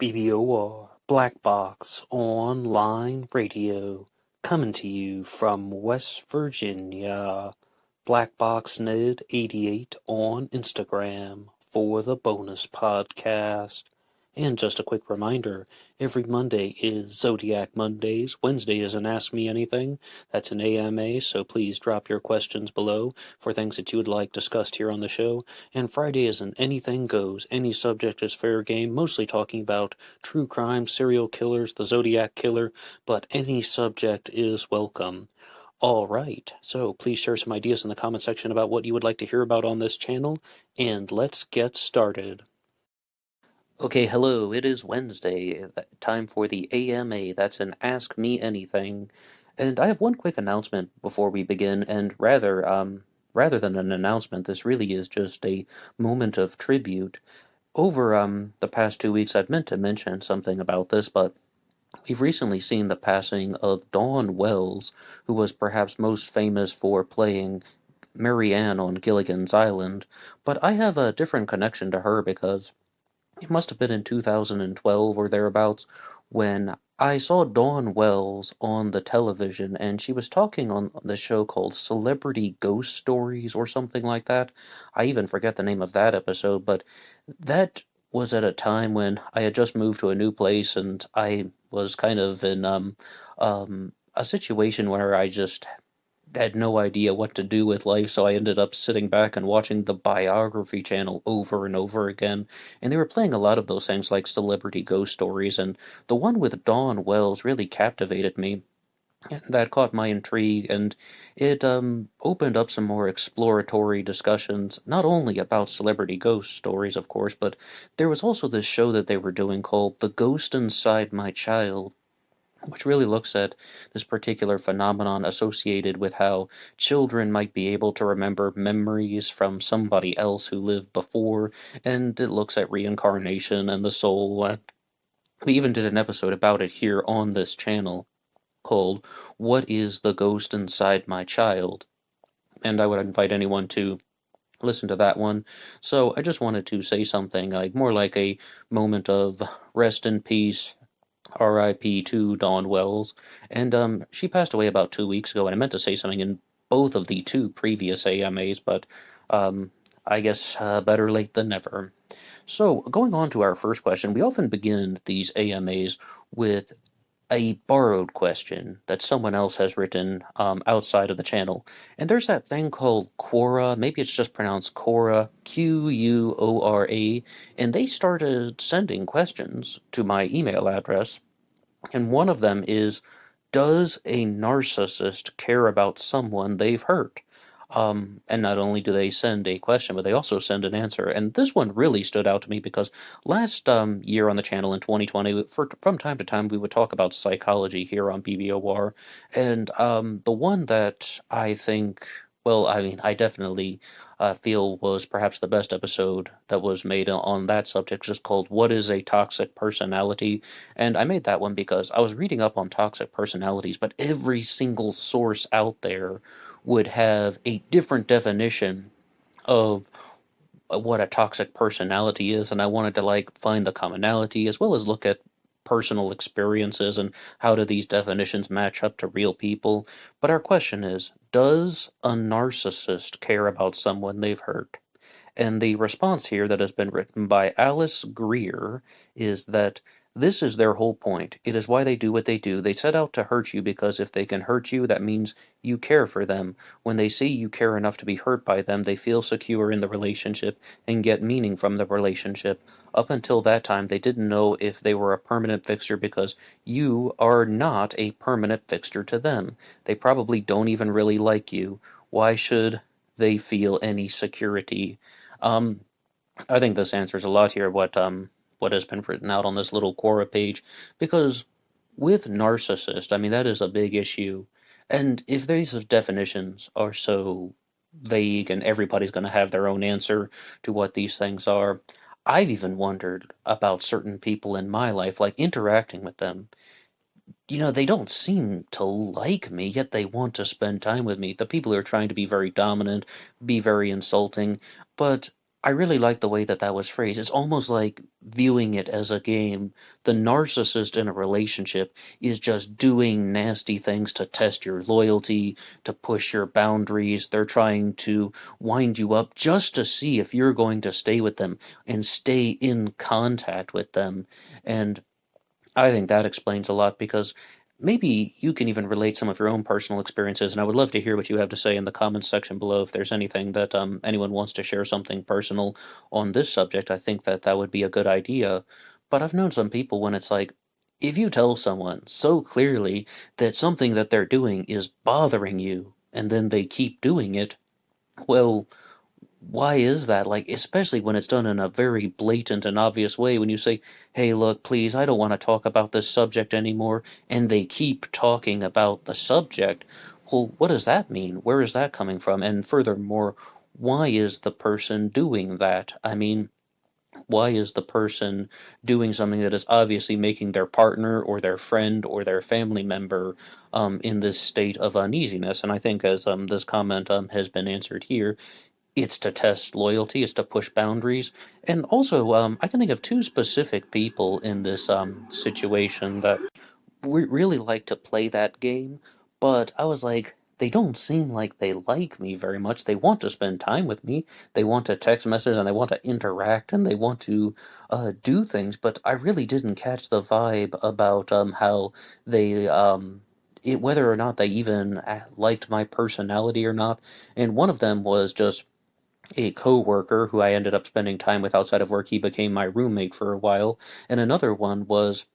BBOR Black Box Online Radio, coming to you from West Virginia. Black Box Ned 88 on Instagram for the bonus podcast. And just a quick reminder, every Monday is Zodiac Mondays. Wednesday is an Ask Me Anything. That's an AMA, so please drop your questions below for things that you would like discussed here on the show. And Friday is an Anything Goes. Any subject is fair game, mostly talking about true crime, serial killers, the Zodiac Killer, but any subject is welcome. All right, so please share some ideas in the comment section about what you would like to hear about on this channel, and let's get started. Okay, hello, it is Wednesday, time for the AMA, that's an Ask Me Anything, and I have one quick announcement before we begin, and rather than an announcement, this really is just a moment of tribute. Over the past 2 weeks, I've meant to mention something about this, but we've recently seen the passing of Dawn Wells, who was perhaps most famous for playing Mary Ann on Gilligan's Island, but I have a different connection to her because it must have been in 2012 or thereabouts when I saw Dawn Wells on the television and she was talking on the show called Celebrity Ghost Stories or something like that. I even forget the name of that episode, but that was at a time when I had just moved to a new place and I was kind of in a situation where I just had no idea what to do with life, so I ended up sitting back and watching the Biography channel over and over again. And they were playing a lot of those things like Celebrity Ghost Stories, and the one with Dawn Wells really captivated me. And that caught my intrigue, and it opened up some more exploratory discussions, not only about celebrity ghost stories, of course, but there was also this show that they were doing called The Ghost Inside My Child, which really looks at this particular phenomenon associated with how children might be able to remember memories from somebody else who lived before, and it looks at reincarnation and the soul. And we even did an episode about it here on this channel called What is the Ghost Inside My Child? And I would invite anyone to listen to that one. So I just wanted to say something like more like a moment of rest in peace, RIP to Dawn Wells, and she passed away about 2 weeks ago, and I meant to say something in both of the two previous AMAs, but I guess better late than never. So, going on to our first question, we often begin these AMAs with a borrowed question that someone else has written outside of the channel. And there's that thing called Quora, maybe it's just pronounced Quora, Quora, and they started sending questions to my email address. And one of them is, does a narcissist care about someone they've hurt? And not only do they send a question, but they also send an answer. And this one really stood out to me because last year on the channel in 2020, from time to time, we would talk about psychology here on BBOR. And the one that I think, well, I mean, I definitely feel was perhaps the best episode that was made on that subject, just called What is a Toxic Personality? And I made that one because I was reading up on toxic personalities, but every single source out there would have a different definition of what a toxic personality is, and I wanted to like find the commonality as well as look at personal experiences and how do these definitions match up to real people. But our question is, does a narcissist care about someone they've hurt? And the response here that has been written by Alice Greer is that this is their whole point. It is why they do what they do. They set out to hurt you because if they can hurt you, that means you care for them. When they see you care enough to be hurt by them, they feel secure in the relationship and get meaning from the relationship. Up until that time, they didn't know if they were a permanent fixture because you are not a permanent fixture to them. They probably don't even really like you. Why should they feel any security? I think this answers a lot here what has been written out on this little Quora page, because with narcissist, I mean, that is a big issue, and if these definitions are so vague and everybody's going to have their own answer to what these things are, I've even wondered about certain people in my life, like interacting with them. You know, they don't seem to like me, yet they want to spend time with me. The people who are trying to be very dominant, be very insulting, but I really like the way that that was phrased. It's almost like viewing it as a game. The narcissist in a relationship is just doing nasty things to test your loyalty, to push your boundaries. They're trying to wind you up just to see if you're going to stay with them and stay in contact with them. And I think that explains a lot because maybe you can even relate some of your own personal experiences, and I would love to hear what you have to say in the comments section below if there's anything that anyone wants to share something personal on this subject. I think that that would be a good idea. But I've known some people when it's like, if you tell someone so clearly that something that they're doing is bothering you, and then they keep doing it, well, why is that? Like, especially when it's done in a very blatant and obvious way, when you say, hey, look, please, I don't want to talk about this subject anymore, and they keep talking about the subject. Well, what does that mean? Where is that coming from? And furthermore, why is the person doing that? I mean, why is the person doing something that is obviously making their partner or their friend or their family member in this state of uneasiness? And I think as this comment has been answered here, it's to test loyalty, it's to push boundaries. And also, I can think of two specific people in this situation that really like to play that game, but I was like, they don't seem like they like me very much. They want to spend time with me, they want to text message, and they want to interact, and they want to do things, but I really didn't catch the vibe about how they. Whether or not they even liked my personality or not. And one of them was just a coworker who I ended up spending time with outside of work. He became my roommate for a while. And another one was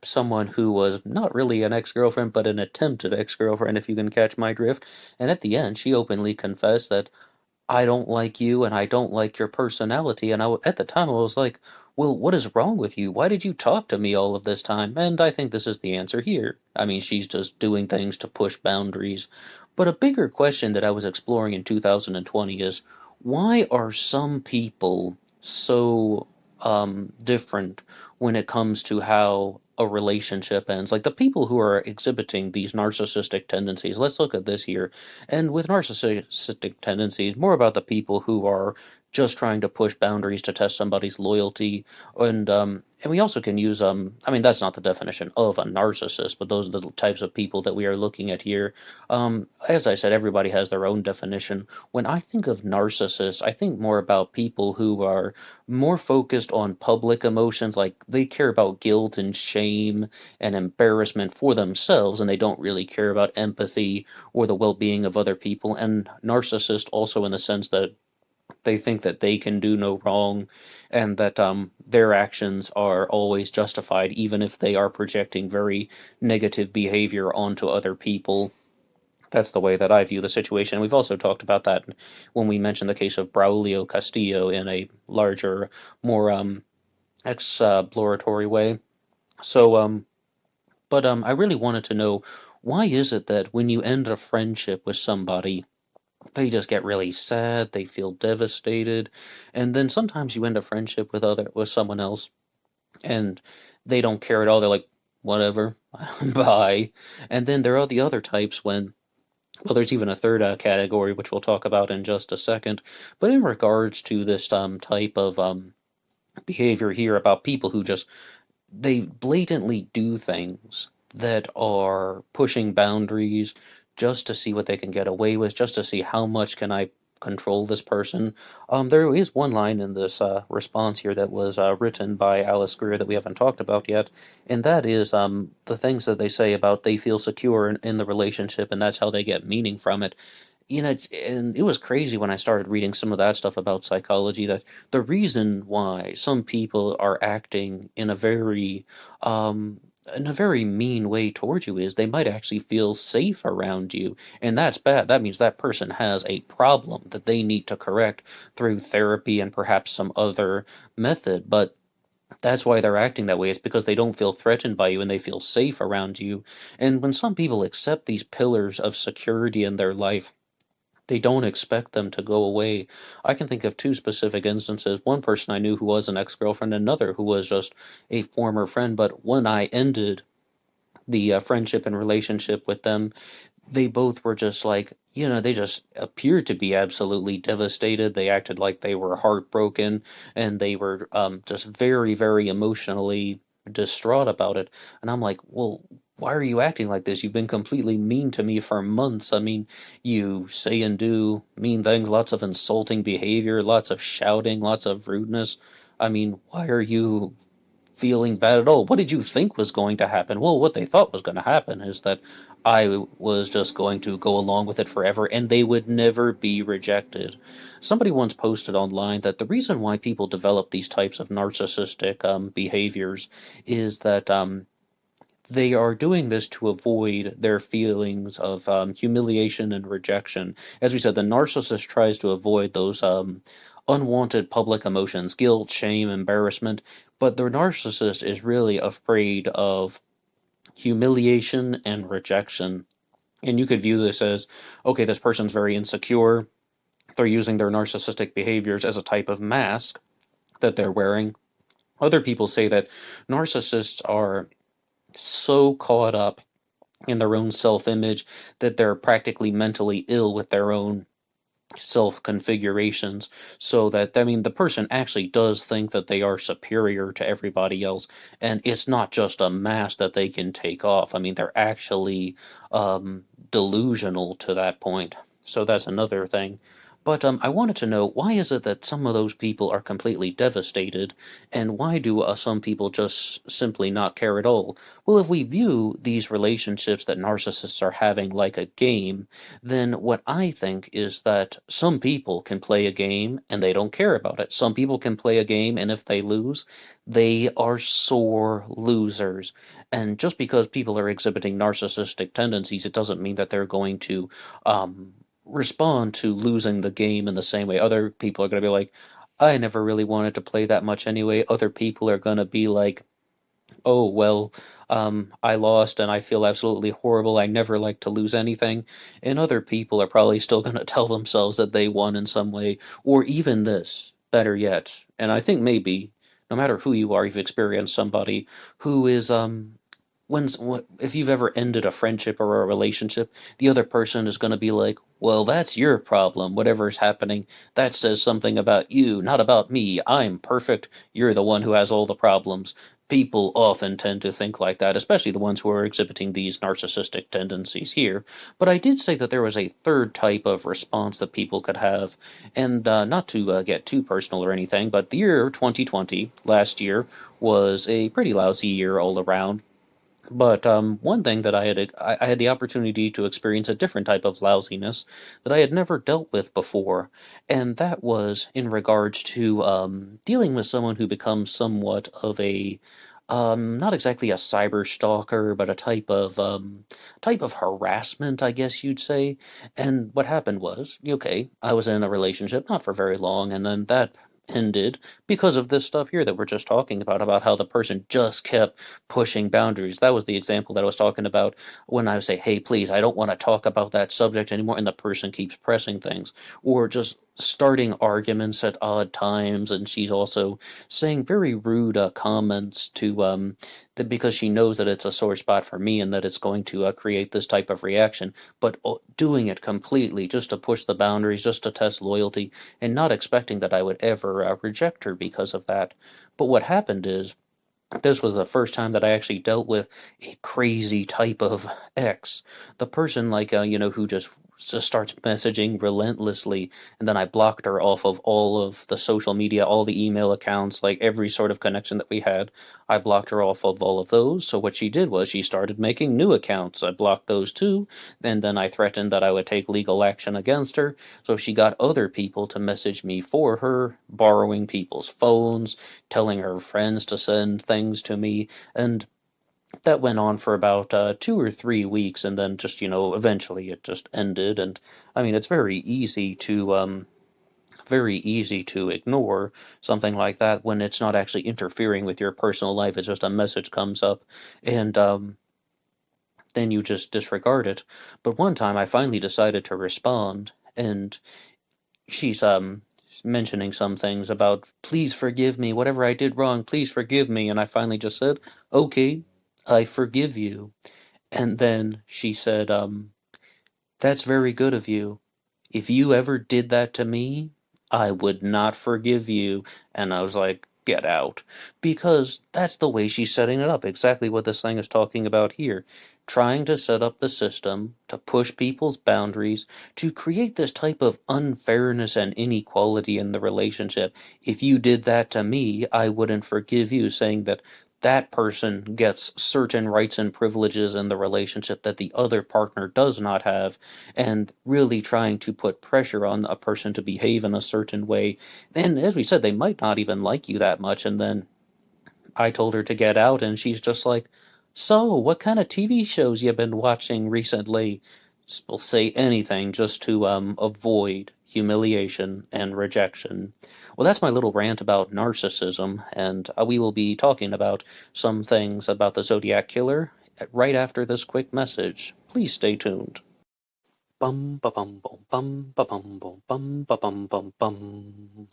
someone who was not really an ex-girlfriend, but an attempted ex-girlfriend, if you can catch my drift. And at the end, she openly confessed that I don't like you and I don't like your personality. And at the time, I was like, well, what is wrong with you? Why did you talk to me all of this time? And I think this is the answer here. I mean, she's just doing things to push boundaries. But a bigger question that I was exploring in 2020 is, why are some people so different when it comes to how a relationship ends? Like the people who are exhibiting these narcissistic tendencies, let's look at this here. And with narcissistic tendencies, more about the people who are just trying to push boundaries to test somebody's loyalty, and we also can use I mean that's not the definition of a narcissist, but those are the types of people that we are looking at here. As I said, everybody has their own definition. When I think of narcissists, I think more about people who are more focused on public emotions, like they care about guilt and shame and embarrassment for themselves, and they don't really care about empathy or the well-being of other people. And narcissist also in the sense that they think that they can do no wrong and that their actions are always justified even if they are projecting very negative behavior onto other people. That's the way that I view the situation. We've also talked about that when we mentioned the case of Braulio Castillo in a larger, more exploratory way. So I really wanted to know, why is it that when you end a friendship with somebody, they just get really sad, they feel devastated, and then sometimes you end a friendship with someone else and they don't care at all. They're like, whatever, bye. And then there are the other types when, well, there's even a third category which we'll talk about in just a second. But in regards to this type of behavior here about people who just, they blatantly do things that are pushing boundaries just to see what they can get away with, just to see how much can I control this person. There is one line in this response here that was written by Alice Greer that we haven't talked about yet, and that is the things that they say about they feel secure in the relationship, and that's how they get meaning from it. You know, and it was crazy when I started reading some of that stuff about psychology, that the reason why some people are acting in a very mean way towards you is they might actually feel safe around you, and that's bad. That means that person has a problem that they need to correct through therapy and perhaps some other method. But that's why they're acting that way. It's because they don't feel threatened by you and they feel safe around you. And when some people accept these pillars of security in their life, they don't expect them to go away. I can think of two specific instances. One person I knew who was an ex-girlfriend, another who was just a former friend. But when I ended the friendship and relationship with them, they both were just like, they just appeared to be absolutely devastated. They acted like they were heartbroken, and they were just very, very emotionally distraught about it. And I'm like, well, why are you acting like this? You've been completely mean to me for months. I mean, you say and do mean things, lots of insulting behavior, lots of shouting, lots of rudeness. I mean, why are you feeling bad at all? What did you think was going to happen? Well, what they thought was going to happen is that I was just going to go along with it forever and they would never be rejected. Somebody once posted online that the reason why people develop these types of narcissistic behaviors is that they are doing this to avoid their feelings of humiliation and rejection. As we said, the narcissist tries to avoid those unwanted public emotions, guilt, shame, embarrassment, but the narcissist is really afraid of humiliation and rejection. And you could view this as, okay, this person's very insecure. They're using their narcissistic behaviors as a type of mask that they're wearing. Other people say that narcissists are so caught up in their own self image that they're practically mentally ill with their own self configurations. So that, I mean, the person actually does think that they are superior to everybody else, and it's not just a mask that they can take off. I mean, they're actually delusional to that point. So that's another thing. But I wanted to know, why is it that some of those people are completely devastated, and why do some people just simply not care at all? Well, if we view these relationships that narcissists are having like a game, then what I think is that some people can play a game and they don't care about it. Some people can play a game, and if they lose, they are sore losers. And just because people are exhibiting narcissistic tendencies, it doesn't mean that they're going to respond to losing the game in the same way. Other people are going to be like, I never really wanted to play that much anyway. Other people are going to be like, oh, well, I lost and I feel absolutely horrible. I never like to lose anything. And other people are probably still going to tell themselves that they won in some way, or even this, better yet. And I think maybe, no matter who you are, you've experienced somebody who is, if you've ever ended a friendship or a relationship, the other person is going to be like, well, that's your problem. Whatever's happening, that says something about you, not about me. I'm perfect. You're the one who has all the problems. People often tend to think like that, especially the ones who are exhibiting these narcissistic tendencies here. But I did say that there was a third type of response that people could have, and not to get too personal or anything, but the year 2020, last year, was a pretty lousy year all around. But one thing that I had the opportunity to experience a different type of lousiness that I had never dealt with before, and that was in regards to dealing with someone who becomes somewhat of a not exactly a cyber stalker, but a type of harassment, I guess you'd say. And what happened was, okay, I was in a relationship not for very long, and then that ended because of this stuff here that we're just talking about how the person just kept pushing boundaries. That was the example that I was talking about when I say, hey, please, I don't want to talk about that subject anymore, and the person keeps pressing things, or just starting arguments at odd times. And she's also saying very rude comments to because she knows that it's a sore spot for me and that it's going to create this type of reaction, but doing it completely just to push the boundaries, just to test loyalty, and not expecting that I would ever reject her because of that. But what happened is, this was the first time that I actually dealt with a crazy type of ex. The person, like, who just starts messaging relentlessly, and then I blocked her off of all of the social media, all the email accounts, like every sort of connection that we had. I blocked her off of all of those. So what she did was she started making new accounts. I blocked those too, and then I threatened that I would take legal action against her. So she got other people to message me for her, borrowing people's phones, telling her friends to send things to me, and that went on for about 2 or 3 weeks, and then just, eventually it just ended. And I mean, it's very easy to ignore something like that when it's not actually interfering with your personal life. It's just a message comes up, and then you just disregard it. But one time I finally decided to respond, and she's mentioning some things about, please forgive me, whatever I did wrong, please forgive me. And I finally just said, okay, I forgive you. And then she said, That's very good of you. If you ever did that to me, I would not forgive you. And I was like, get out. Because that's the way she's setting it up. Exactly what this thing is talking about here. Trying to set up the system to push people's boundaries, to create this type of unfairness and inequality in the relationship. If you did that to me, I wouldn't forgive you, saying that that person gets certain rights and privileges in the relationship that the other partner does not have, and really trying to put pressure on a person to behave in a certain way. And as we said, they might not even like you that much. And then I told her to get out, and she's just like, "So, what kind of TV shows you been watching recently?" Will say anything just to avoid humiliation and rejection. Well, that's my little rant about narcissism, and we will be talking about some things about the Zodiac Killer right after this quick message. Please stay tuned. Bum ba bum bum bum ba bum bum bum ba bum bum bum.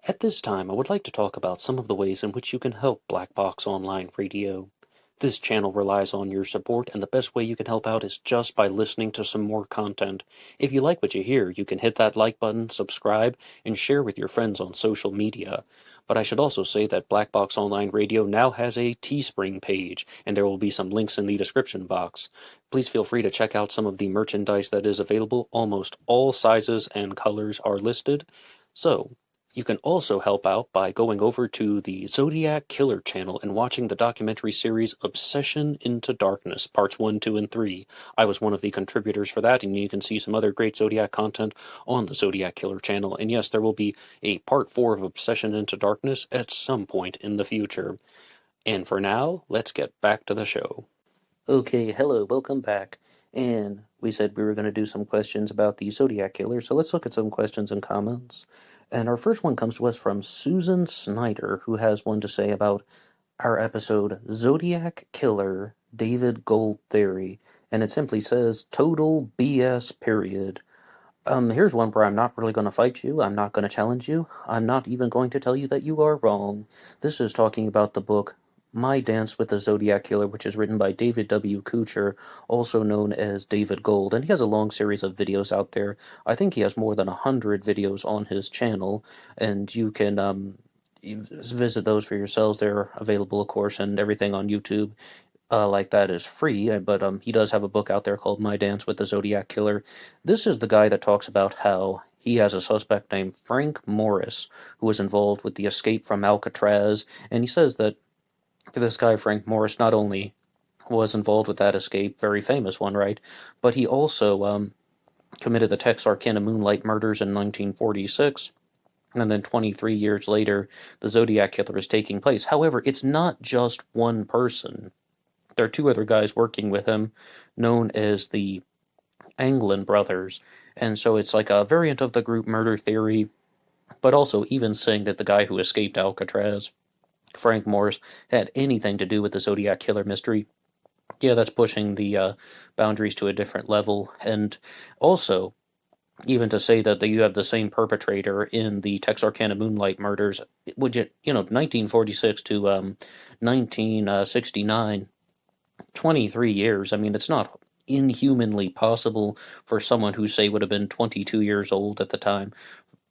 At this time, I would like to talk about some of the ways in which you can help Black Box Online Radio. This channel relies on your support, and the best way you can help out is just by listening to some more content. If you like what you hear, you can hit that like button, subscribe, and share with your friends on social media. But I should also say that Black Box Online Radio now has a Teespring page, and there will be some links in the description box. Please feel free to check out some of the merchandise that is available. Almost all sizes and colors are listed. So, you can also help out by going over to the Zodiac Killer channel and watching the documentary series Obsession into Darkness, parts 1, 2, and 3. I was one of the contributors for that, and you can see some other great Zodiac content on the Zodiac Killer channel. And yes, there will be a part 4 of Obsession into Darkness at some point in the future. And for now, let's get back to the show. Okay, hello, welcome back. And we said we were going to do some questions about the Zodiac Killer, so let's look at some questions and comments. And our first one comes to us from Susan Snyder, who has one to say about our episode Zodiac Killer, David Gold Theory. And it simply says, total BS, period. Here's one where I'm not really going to fight you. I'm not going to challenge you. I'm not even going to tell you that you are wrong. This is talking about the book My Dance with the Zodiac Killer, which is written by David W. Kuchar, also known as David Gold, and he has a long series of videos out there. I think he has more than 100 videos on his channel, and you can visit those for yourselves. They're available, of course, and everything on YouTube like that is free, but he does have a book out there called My Dance with the Zodiac Killer. This is the guy that talks about how he has a suspect named Frank Morris, who was involved with the escape from Alcatraz, and he says that this guy, Frank Morris, not only was involved with that escape, very famous one, right, but he also committed the Texarkana Moonlight murders in 1946, and then 23 years later, the Zodiac Killer is taking place. However, it's not just one person. There are two other guys working with him, known as the Anglin brothers, and so it's like a variant of the group murder theory, but also even saying that the guy who escaped Alcatraz, Frank Morris, had anything to do with the Zodiac Killer mystery. Yeah, that's pushing the boundaries to a different level, and also even to say that you have the same perpetrator in the Texarkana Moonlight murders, would 1946 to 1969. 23 years. I mean, it's not inhumanly possible for someone who, say, would have been 22 years old at the time,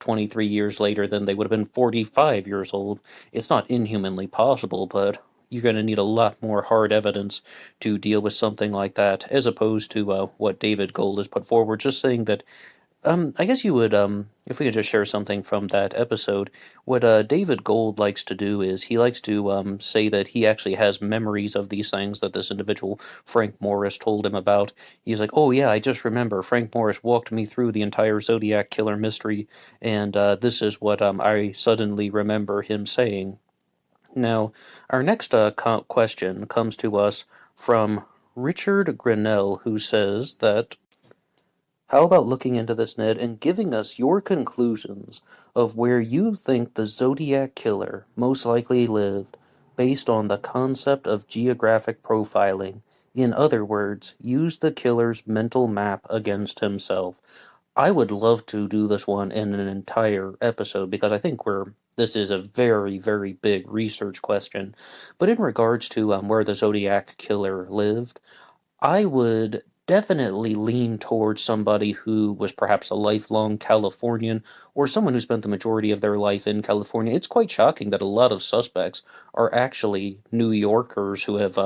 23 years later, then they would have been 45 years old. It's not inhumanly possible, but you're going to need a lot more hard evidence to deal with something like that, as opposed to what David Gold has put forward, just saying that I guess you would, if we could just share something from that episode, what David Gold likes to do is he likes to say that he actually has memories of these things that this individual, Frank Morris, told him about. He's like, oh yeah, I just remember, Frank Morris walked me through the entire Zodiac Killer mystery, and this is what I suddenly remember him saying. Now, our next question comes to us from Richard Grinnell, who says that, how about looking into this, Ned, and giving us your conclusions of where you think the Zodiac Killer most likely lived, based on the concept of geographic profiling? In other words, use the killer's mental map against himself. I would love to do this one in an entire episode, because I think this is a very, very big research question. But in regards to where the Zodiac Killer lived, I would definitely lean towards somebody who was perhaps a lifelong Californian or someone who spent the majority of their life in California. It's quite shocking that a lot of suspects are actually New Yorkers who have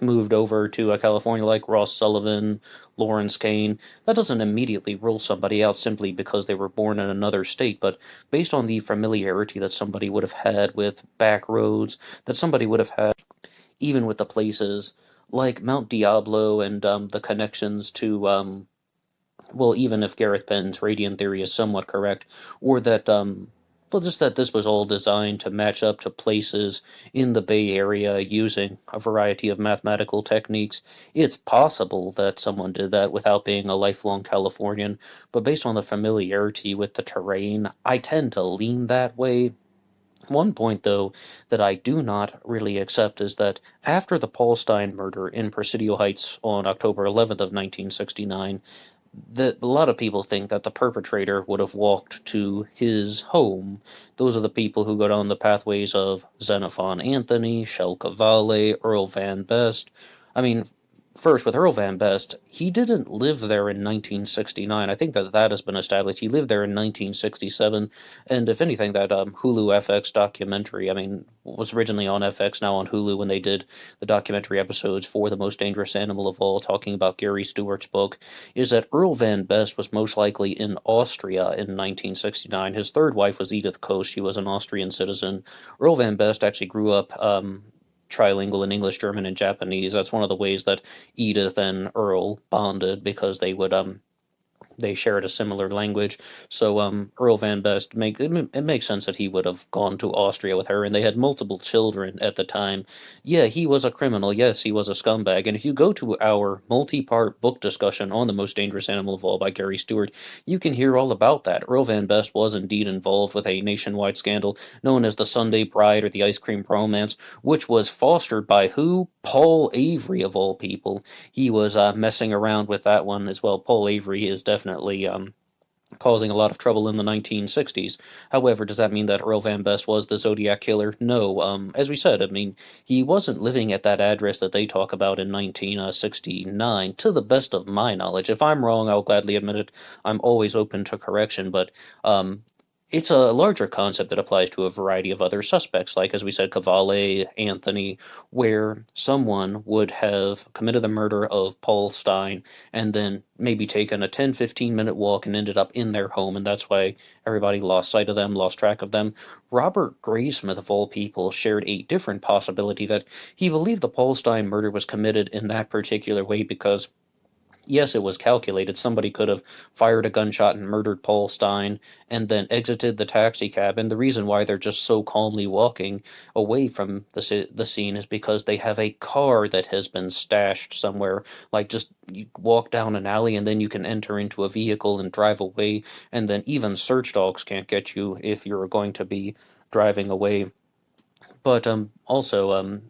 moved over to California, like Ross Sullivan, Lawrence Kane. That doesn't immediately rule somebody out simply because they were born in another state, but based on the familiarity that somebody would have had with back roads, that somebody would have had even with the places like Mount Diablo and the connections to well, even if Gareth Penn's radiant theory is somewhat correct, or that well, just that this was all designed to match up to places in the Bay Area using a variety of mathematical techniques. It's possible that someone did that without being a lifelong Californian, but based on the familiarity with the terrain, I tend to lean that way. One point, though, that I do not really accept is that after the Paul Stein murder in Presidio Heights on October 11th of 1969, a lot of people think that the perpetrator would have walked to his home. Those are the people who go down the pathways of Xenophon Anthony, Shel Cavalli, Earl Van Best. I mean, first, with Earl Van Best, he didn't live there in 1969. I think that has been established. He lived there in 1967, and if anything, that Hulu FX documentary, I mean, was originally on FX, now on Hulu when they did the documentary episodes for The Most Dangerous Animal of All, talking about Gary Stewart's book, is that Earl Van Best was most likely in Austria in 1969. His third wife was Edith Coast. She was an Austrian citizen. Earl Van Best actually grew up trilingual in English, German, and Japanese. That's one of the ways that Edith and Earl bonded, because they shared a similar language. So Earl Van Best it makes sense that he would have gone to Austria with her, and they had multiple children at the time. Yeah, he was a criminal. Yes, he was a scumbag. And if you go to our multi-part book discussion on The Most Dangerous Animal of All by Gary Stewart, you can hear all about that. Earl Van Best was indeed involved with a nationwide scandal known as the Sunday Bride or the Ice Cream Romance, which was fostered by who? Paul Avery, of all people. He was messing around with that one as well. Paul Avery is definitely causing a lot of trouble in the 1960s. However, does that mean that Earl Van Best was the Zodiac killer? No. As we said, I mean, he wasn't living at that address that they talk about in 1969, to the best of my knowledge. If I'm wrong, I'll gladly admit it. I'm always open to correction, but it's a larger concept that applies to a variety of other suspects, like, as we said, Cavalli, Anthony, where someone would have committed the murder of Paul Stein and then maybe taken a 10-15 minute walk and ended up in their home, and that's why everybody lost sight of them, lost track of them. Robert Graysmith, of all people, shared a different possibility, that he believed the Paul Stein murder was committed in that particular way because, yes, it was calculated. Somebody could have fired a gunshot and murdered Paul Stein and then exited the taxi cab. And the reason why they're just so calmly walking away from the scene is because they have a car that has been stashed somewhere. Like, just you walk down an alley and then you can enter into a vehicle and drive away. And then even search dogs can't get you if you're going to be driving away. But also,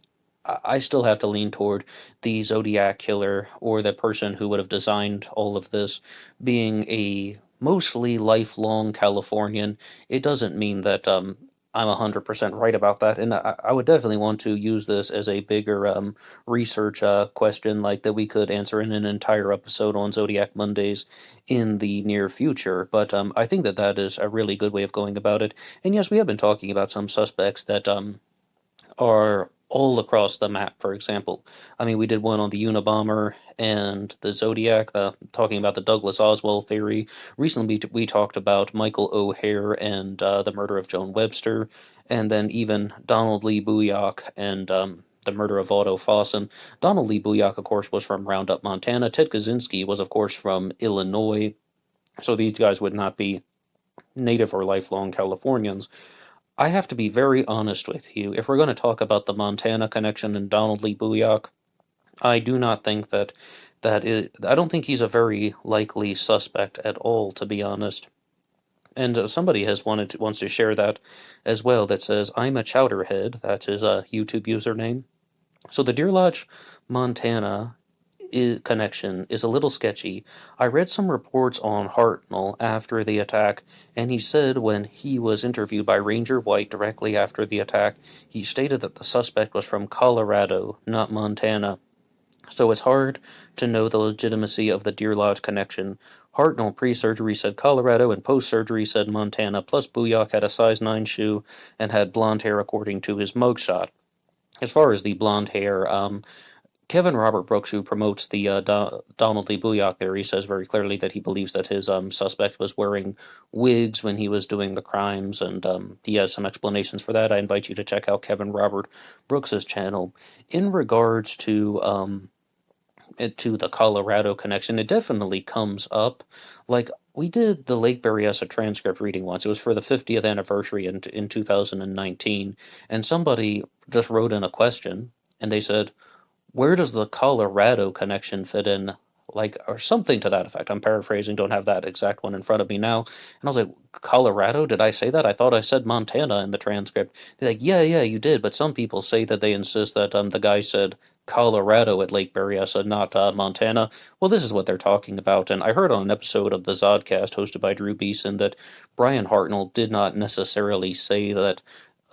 I still have to lean toward the Zodiac killer, or the person who would have designed all of this, being a mostly lifelong Californian. It doesn't mean that I'm 100% right about that, and I would definitely want to use this as a bigger research question, like that we could answer in an entire episode on Zodiac Mondays in the near future. But I think that is a really good way of going about it. And yes, we have been talking about some suspects that are all across the map, for example. I mean, we did one on the Unabomber and the Zodiac, talking about the Douglas Oswald theory. Recently, we talked about Michael O'Hare and the murder of Joan Webster, and then even Donald Lee Booyock and the murder of Otto Fossen. Donald Lee Booyock, of course, was from Roundup, Montana. Ted Kaczynski was, of course, from Illinois. So these guys would not be native or lifelong Californians. I have to be very honest with you. If we're going to talk about the Montana connection and Donald Lee Booyock, I do not think I don't think he's a very likely suspect at all, to be honest. And somebody wants to share that as well, that says, I'm a Chowderhead. That's his YouTube username. So the Deer Lodge, Montana connection is a little sketchy. I read some reports on Hartnell after the attack, and he said when he was interviewed by Ranger White directly after the attack, he stated that the suspect was from Colorado, not Montana. So it's hard to know the legitimacy of the Deer Lodge connection. Hartnell pre-surgery said Colorado and post-surgery said Montana, plus Booyok had a size 9 shoe and had blonde hair according to his mugshot. As far as the blonde hair, Kevin Robert Brooks, who promotes the Donald Lee Booyok theory, says very clearly that he believes that his suspect was wearing wigs when he was doing the crimes, and he has some explanations for that. I invite you to check out Kevin Robert Brooks's channel. In regards to the Colorado connection, it definitely comes up. Like, we did the Lake Berryessa transcript reading once. It was for the 50th anniversary in 2019, and somebody just wrote in a question, and they said, where does the Colorado connection fit in? Like, or something to that effect. I'm paraphrasing, don't have that exact one in front of me now. And I was like, Colorado? Did I say that? I thought I said Montana in the transcript. They're like, yeah, you did. But some people say that they insist that the guy said Colorado at Lake Berryessa, not Montana. Well, this is what they're talking about. And I heard on an episode of the Zodcast hosted by Drew Beeson that Brian Hartnell did not necessarily say that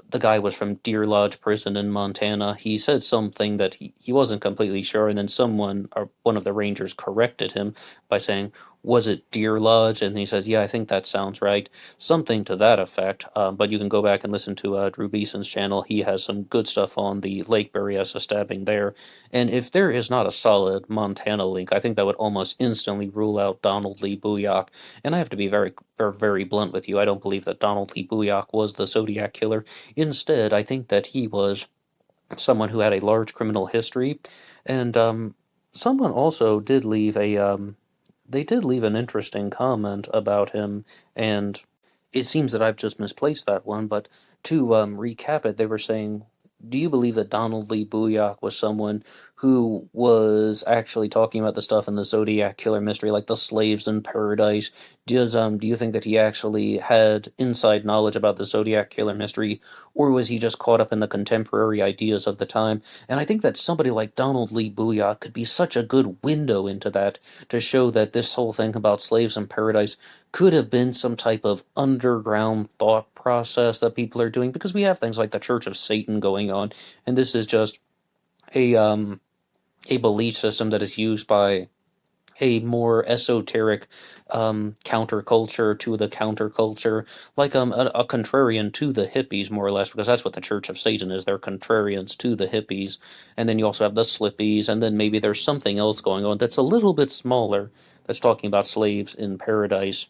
the guy was from Deer Lodge Prison in Montana. He said something that he wasn't completely sure, and then someone, or one of the Rangers, corrected him by saying, was it Deer Lodge? And he says, yeah, I think that sounds right. Something to that effect. But you can go back and listen to Drew Beeson's channel. He has some good stuff on the Lake Berryessa stabbing there. And if there is not a solid Montana link, I think that would almost instantly rule out Donald Lee Booyok. And I have to be very, very blunt with you. I don't believe that Donald Lee Booyok was the Zodiac killer. Instead, I think that he was someone who had a large criminal history. And someone also did leave they did leave an interesting comment about him, and it seems that I've just misplaced that one, but to recap it, they were saying, do you believe that Donald Lee Booyok was someone who was actually talking about the stuff in the Zodiac killer mystery, like the slaves in paradise? Do you think that he actually had inside knowledge about the Zodiac killer mystery, or was he just caught up in the contemporary ideas of the time? And I think that somebody like Donald Lee Booyok could be such a good window into that, to show that this whole thing about slaves in paradise could have been some type of underground thought process that people are doing, because we have things like the Church of Satan going on, and this is just a belief system that is used by a more esoteric counterculture to the counterculture, like a contrarian to the hippies, more or less, because that's what the Church of Satan is. They're contrarians to the hippies. And then you also have the slippies, and then maybe there's something else going on that's a little bit smaller, that's talking about slaves in paradise.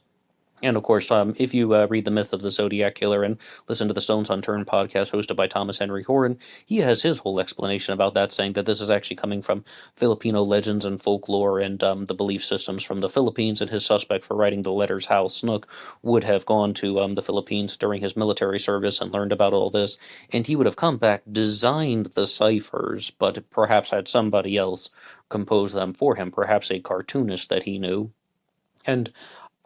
And of course, if you read The Myth of the Zodiac Killer and listen to the Stones Unturned podcast hosted by Thomas Henry Horan, he has his whole explanation about that, saying that this is actually coming from Filipino legends and folklore and the belief systems from the Philippines, and his suspect for writing the letters, Hal Snook, would have gone to the Philippines during his military service and learned about all this, and he would have come back, designed the ciphers, but perhaps had somebody else compose them for him, perhaps a cartoonist that he knew. And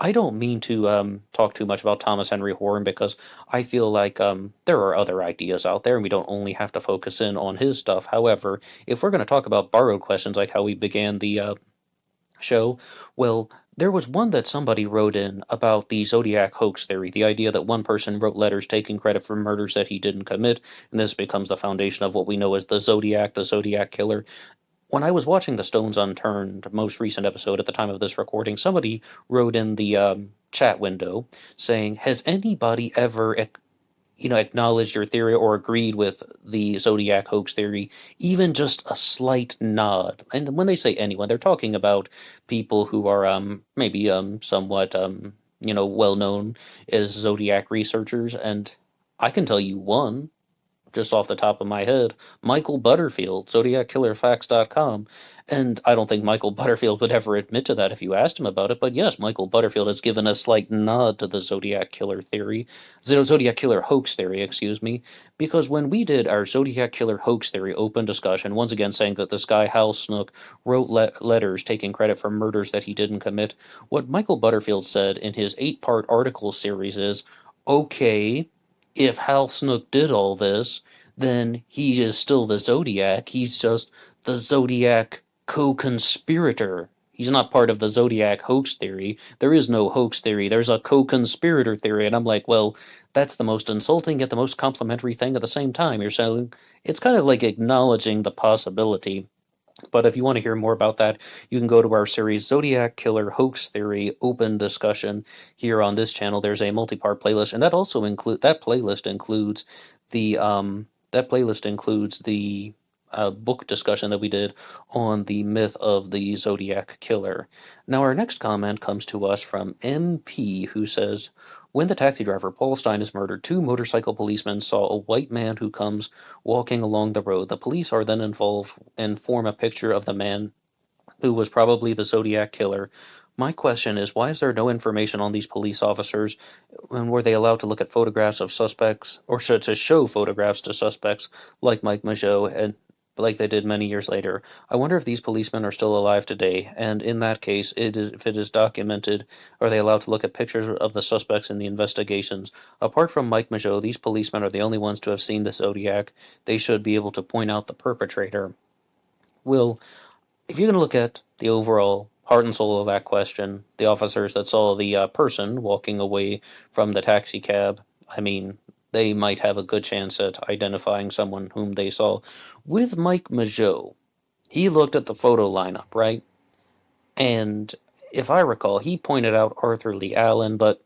I don't mean to talk too much about Thomas Henry Horn, because I feel like there are other ideas out there, and we don't only have to focus in on his stuff. However, if we're going to talk about borrowed questions like how we began the show, well, there was one that somebody wrote in about the Zodiac hoax theory, the idea that one person wrote letters taking credit for murders that he didn't commit, and this becomes the foundation of what we know as the Zodiac killer. When I was watching the Stones Unturned most recent episode at the time of this recording, somebody wrote in the chat window saying, has anybody ever acknowledged your theory or agreed with the Zodiac hoax theory, even just a slight nod? And when they say anyone, they're talking about people who are maybe somewhat well known as Zodiac researchers, and I can tell you one just off the top of my head: Michael Butterfield, ZodiacKillerFacts.com. And I don't think Michael Butterfield would ever admit to that if you asked him about it, but yes, Michael Butterfield has given a slight nod to the Zodiac Killer theory, Zodiac Killer hoax theory, excuse me, because when we did our Zodiac Killer hoax theory open discussion, once again saying that this guy, Hal Snook, wrote letters taking credit for murders that he didn't commit, what Michael Butterfield said in his 8-part article series is, okay, if Hal Snook did all this, then he is still the Zodiac. He's just the Zodiac co-conspirator. He's not part of the Zodiac hoax theory. There is no hoax theory. There's a co-conspirator theory. And I'm like, well, that's the most insulting yet the most complimentary thing at the same time. You're saying it's kind of like acknowledging the possibility But if you want to hear more about that, you can go to our series Zodiac Killer Hoax Theory Open Discussion here on this channel. There's a multi-part playlist, and that playlist includes the book discussion that we did on the myth of the Zodiac Killer. Now, our next comment comes to us from MP, who says, when the taxi driver Paul Stein is murdered, two motorcycle policemen saw a white man who comes walking along the road. The police are then involved and form a picture of the man who was probably the Zodiac killer. My question is, why is there no information on these police officers? And were they allowed to look at photographs of suspects, or to show photographs to suspects like Mike Mageau, and like they did many years later? I wonder if these policemen are still alive today, and in that case, if it is documented, are they allowed to look at pictures of the suspects in the investigations? Apart from Mike Mageau, these policemen are the only ones to have seen the Zodiac. They should be able to point out the perpetrator. Will, if you're going to look at the overall heart and soul of that question, the officers that saw the person walking away from the taxi cab, I mean, they might have a good chance at identifying someone whom they saw. With Mike Mageau, he looked at the photo lineup, right? And if I recall, he pointed out Arthur Lee Allen, but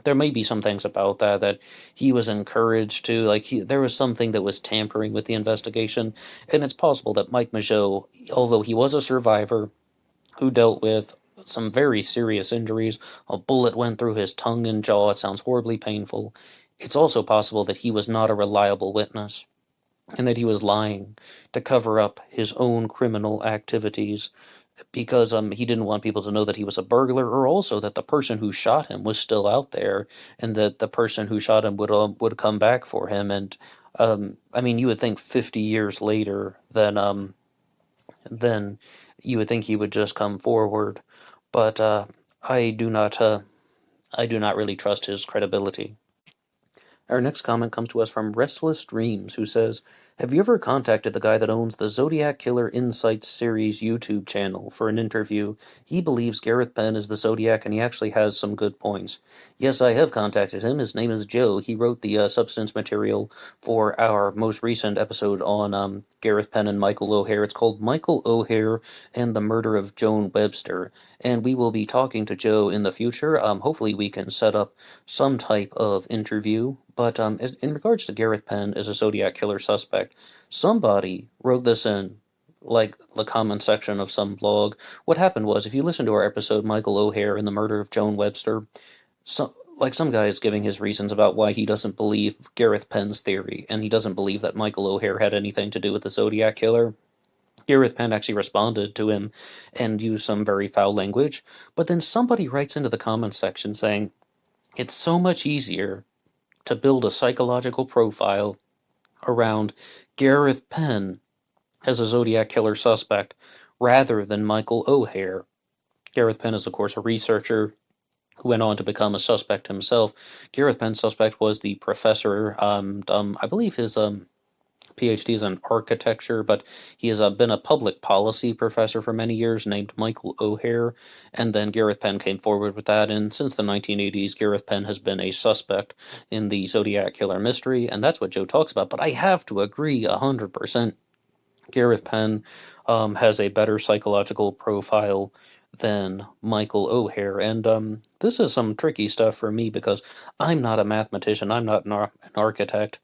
there may be some things about that he was encouraged to, like, there was something that was tampering with the investigation, and it's possible that Mike Mageau, although he was a survivor who dealt with some very serious injuries, a bullet went through his tongue and jaw, it sounds horribly painful, it's also possible that he was not a reliable witness, and that he was lying to cover up his own criminal activities, because he didn't want people to know that he was a burglar, or also that the person who shot him was still out there, and that the person who shot him would come back for him. And I mean, you would think 50 years later, then you would think he would just come forward, but I do not really trust his credibility. Our next comment comes to us from Restless Dreams, who says, have you ever contacted the guy that owns the Zodiac Killer Insights series YouTube channel for an interview? He believes Gareth Penn is the Zodiac, and he actually has some good points. Yes, I have contacted him. His name is Joe. He wrote the substance material for our most recent episode on Gareth Penn and Michael O'Hare. It's called Michael O'Hare and the Murder of Joan Webster, and we will be talking to Joe in the future. Hopefully we can set up some type of interview. But in regards to Gareth Penn as a Zodiac killer suspect, somebody wrote this in, like, the comment section of some blog. What happened was, if you listen to our episode, Michael O'Hare and the Murder of Joan Webster, some guy is giving his reasons about why he doesn't believe Gareth Penn's theory, and he doesn't believe that Michael O'Hare had anything to do with the Zodiac killer. Gareth Penn actually responded to him and used some very foul language, but then somebody writes into the comments section saying, it's so much easier to build a psychological profile around Gareth Penn as a Zodiac killer suspect rather than Michael O'Hare. Gareth Penn is, of course, a researcher who went on to become a suspect himself. Gareth Penn's suspect was the professor. I believe his PhD is in architecture, but he has been a public policy professor for many years named Michael O'Hare, and then Gareth Penn came forward with that, and since the 1980s, Gareth Penn has been a suspect in the Zodiac Killer mystery, and that's what Joe talks about, but I have to agree 100%. Gareth Penn has a better psychological profile than Michael O'Hare, and this is some tricky stuff for me because I'm not a mathematician, I'm not an architect,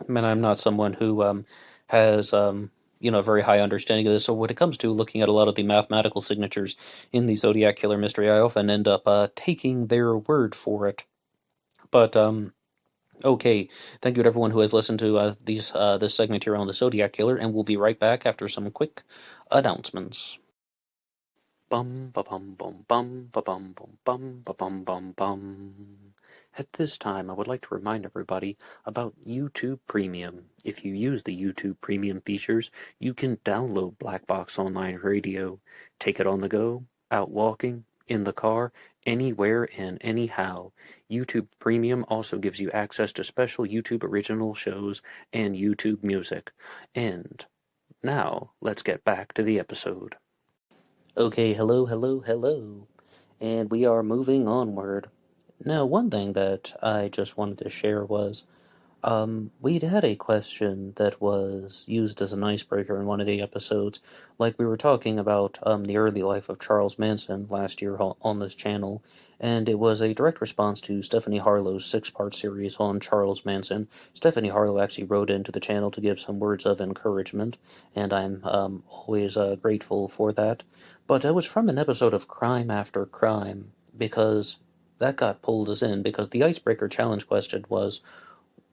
and I'm not someone who has a very high understanding of this. So when it comes to looking at a lot of the mathematical signatures in the Zodiac Killer mystery, I often end up taking their word for it. But okay, thank you to everyone who has listened to this segment here on the Zodiac Killer, and we'll be right back after some quick announcements. Bum ba bum bum bum ba bum bum bum ba bum bum bum. At this time, I would like to remind everybody about YouTube Premium. If you use the YouTube Premium features, you can download Black Box Online Radio, take it on the go, out walking, in the car, anywhere and anyhow. YouTube Premium also gives you access to special YouTube original shows and YouTube music. And now, let's get back to the episode. Okay, hello, and we are moving onward. Now, one thing that I just wanted to share was, We'd had a question that was used as an icebreaker in one of the episodes, like we were talking about the early life of Charles Manson last year on this channel, and it was a direct response to Stephanie Harlow's six-part series on Charles Manson. Stephanie Harlow actually wrote into the channel to give some words of encouragement, and I'm always grateful for that. But it was from an episode of Crime After Crime, because that got pulled us in, because the icebreaker challenge question was,